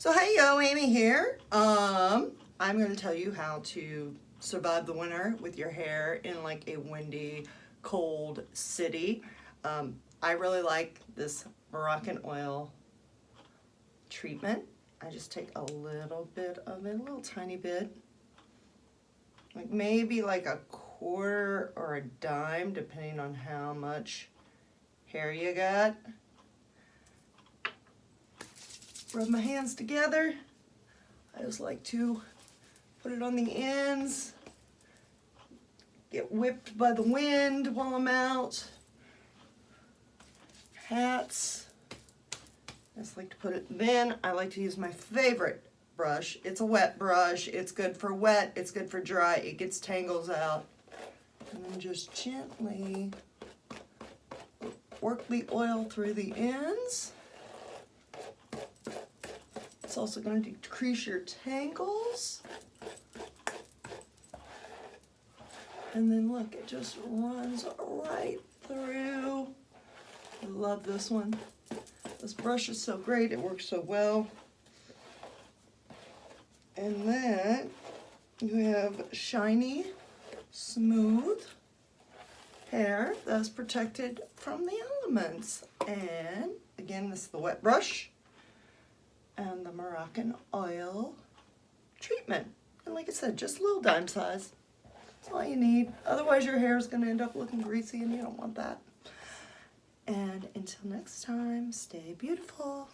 So hey yo, Amy here. I'm going to tell you how to survive the winter with your hair in like a windy, cold city. I really like this Moroccan oil treatment. I just take a little bit of it, a little tiny bit, like maybe like a quarter or a dime, depending on how much hair you got. Rub my hands together. I just like to put it on the ends, get whipped by the wind while I'm out. Hats. I just like to put it, then I like to use my favorite brush. It's a wet brush. It's good for wet, it's good for dry. It gets tangles out. And then just gently work the oil through the ends. It's also going to decrease your tangles. And then look, it just runs right through. I love this one. This brush is so great, it works so well. And then you have shiny, smooth hair that's protected from the elements. And again, this is the wet brush and the Moroccan oil treatment. And like I said, just a little dime size. That's all you need. Otherwise your hair is going to end up looking greasy and you don't want that. And until next time, stay beautiful.